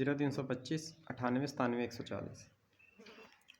0325 98 97 140۔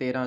13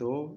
2,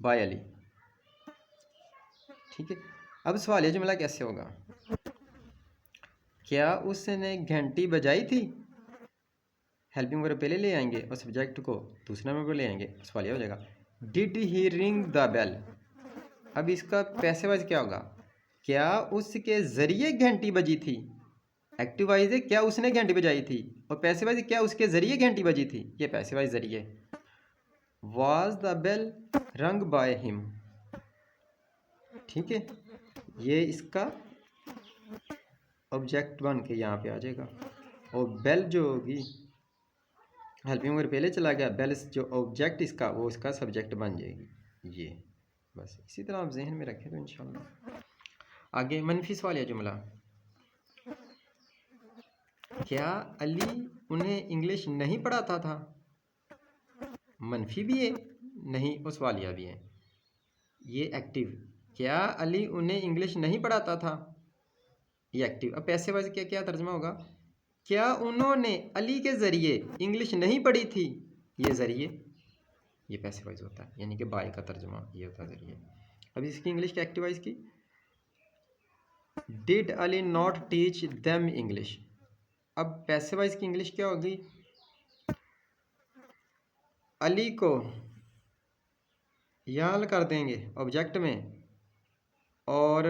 bye Ali. ठीक है, अब सवालिया जुमला कैसे होगा? क्या उसने घंटी बजाई थी? हेल्पिंग वर्ब पहले ले आएंगे और सब्जेक्ट को दूसरा नंबर पर ले आएंगे, सवालिया हो जाएगा। Did he ring the bell? अब इसका पैसे वाइज क्या होगा? क्या उसके ज़रिए घंटी बजी थी? एक्टिव वाइज है क्या उसने घंटी बजाई थी, और पैसे वाइज क्या उसके ज़रिए घंटी बजी थी, ये पैसे वाइज ज़रिए। Was the bell rang by him? ठीक है, ये इसका ऑब्जेक्ट बन के यहाँ पे आ जाएगा, और बेल जो होगी हेल्पिंग वर्ब पहले चला गया, बेल जो ऑब्जेक्ट इसका वो इसका सब्जेक्ट बन जाएगी। ये बस इसी तरह आप जहन में रखें तो इंशाल्लाह। आगे मनफी सवाल या जुमला, क्या अली उन्हें इंग्लिश नहीं पढ़ाता था? मनफी भी है नहीं, और सवालिया भी है। ये एक्टिव, क्या अली उन्हें इंग्लिश नहीं पढ़ाता था, ये एक्टिव। अब पैसे वाइज क्या क्या तर्जमा होगा? क्या उन्होंने अली के ज़रिए इंग्लिश नहीं पढ़ी थी, ये ज़रिए, ये पैसे वाइज होता है, यानी कि बाय का तर्जमा ये होता है ज़रिए। अब इसकी इंग्लिश क्या एक्टिव वाइज की? Did Ali not teach them English? अब पैसे वाइज की इंग्लिश क्या होगी? अली को यहाँ कर देंगे ऑब्जेक्ट में, और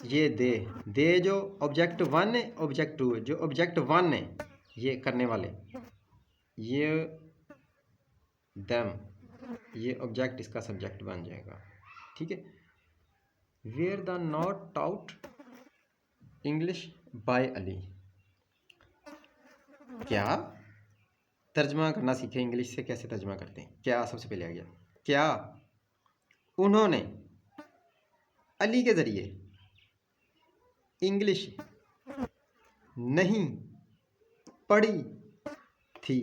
ये दे जो ऑब्जेक्ट वन है, ऑब्जेक्ट टू है, जो ऑब्जेक्ट वन है ये करने वाले, ये दम, ये ऑब्जेक्ट इसका सब्जेक्ट बन जाएगा। ठीक है, where the not out English by Ali? क्या तर्जमा करना सीखे, इंग्लिश से कैसे तर्जमा करते हैं। क्या सबसे पहले आ गया, क्या उन्होंने अली के ज़रिए इंग्लिश नहीं पढ़ी थी?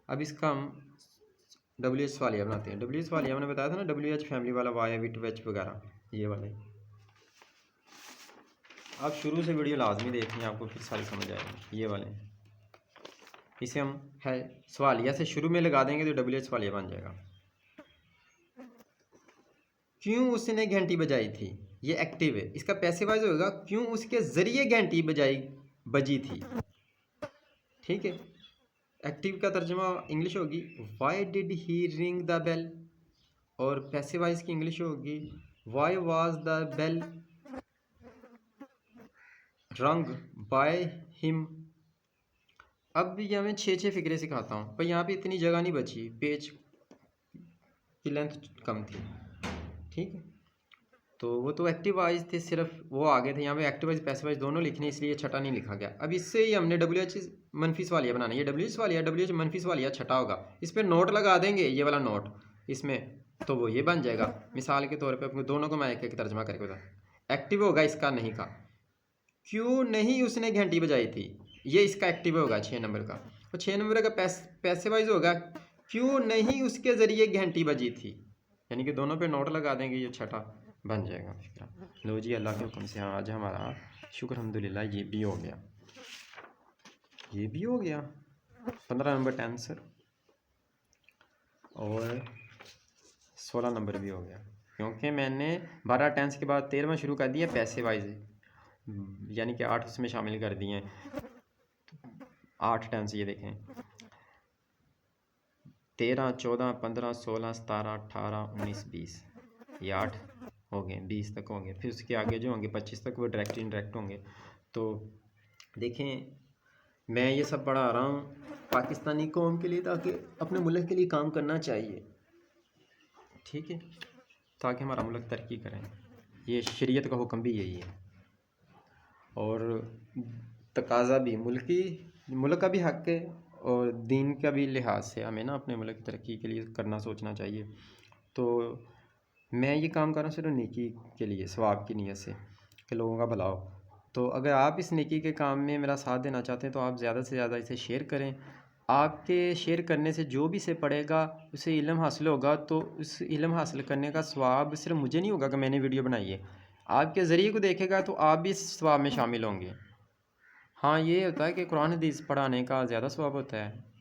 अब इसका हम WH वालिया बनाते हैं। WH वालिया मैंने बताया था ना, WH फैमिली वाला, वाई विट वेच वगैरह, ये वाले। आप शुरू से वीडियो लाजमी देखें, आपको फिर सारी समझ आएगी। ये वाले इसे हम है सवालिया से शुरू में लगा देंगे तो WH वालिया बन जाएगा। क्यों उसने घंटी बजाई थी, ये एक्टिव है, इसका पैसिव वाइज होगा क्यों उसके ज़रिए घंटी बजी थी। ठीक है, एक्टिव का तर्जुमा इंग्लिश होगी why did he ring the bell, और पैसिव वाइज की इंग्लिश होगी why was the bell rang by him. अब ये मैं 6 फिक्रे सिखाता हूँ, पर यहाँ पे इतनी जगह नहीं बची, पेज की लेंथ कम थी। ठीक है, तो वो तो एक्टिव वाइज थे, सिर्फ वो आगे थे। यहाँ पे एक्टिव वाइज पैसिव वाइज दोनों लिखने, इसलिए छठा नहीं लिखा गया। अब इससे ही हमने WH मनफी सवालिया बनाना है। ये WH वालिया, WH मनफी सवालिया छठा होगा, इस पर नोट लगा देंगे, ये वाला नोट इसमें, तो वो ये बन जाएगा। मिसाल के तौर पे अपने दोनों को मैं एक एक तर्जमा करके बता। एक्टिव होगा इसका नहीं का, क्यों नहीं उसने घंटी बजाई थी, ये इसका एक्टिव होगा 6 नंबर का। और 6 नंबर का पैसे वाइज होगा क्यों नहीं उसके ज़रिए घंटी बजी थी, यानी कि दोनों पे नोट लगा देंगे, ये छठा बन जाएगा फिक्रा। लो जी, अल्लाह के हुक्म से आज हमारा शुक्र अल्हम्दुलिल्लाह ये भी हो गया, ये भी हो गया 15 नंबर का आंसर, और 16 नंबर भी हो गया, क्योंकि मैंने 12 टेंस के बाद 13वां शुरू कर दिया पैसे वाइज, यानी कि 8 उसमें शामिल कर दिए हैं। 8 टेंस ये देखें, 13, 14, 15, 16, 17, 18, 19, 20, ये 8 हो गए, 20 तक होंगे। फिर उसके आगे जो होंगे 25 तक वो डायरेक्ट इनडायरेक्ट होंगे। तो देखें, मैं ये सब पढ़ा रहा हूँ पाकिस्तानी कौम के लिए, ताकि अपने मुल्क के लिए काम करना चाहिए। ठीक है, ताकि हमारा मुल्क तरक्की करें, ये शरीयत का हुक्म भी यही है, और तकाजा भी मुल्क का भी हक है, और दीन का भी लिहाज से हमें ना अपने मुल्क की तरक्की के लिए करना सोचना चाहिए। तो मैं ये काम कर रहा हूँ सिर्फ नेकी के लिए, सवाब की नीयत से कि लोगों का भला हो। तो अगर आप इस नेकी के काम में मेरा साथ देना चाहते हैं तो आप ज़्यादा से ज़्यादा इसे शेयर करें। आपके शेयर करने से जो भी इसे पढ़ेगा उसे इल्म हासिल होगा, तो उस इल्म हासिल करने का सवाब सिर्फ मुझे नहीं होगा कि मैंने वीडियो बनाई है, आपके ज़रिए को देखेगा तो आप भी इस सवाब में शामिल होंगे। हाँ, ये होता है कि कुरान हदीस पढ़ाने का ज़्यादा सवाब होता है,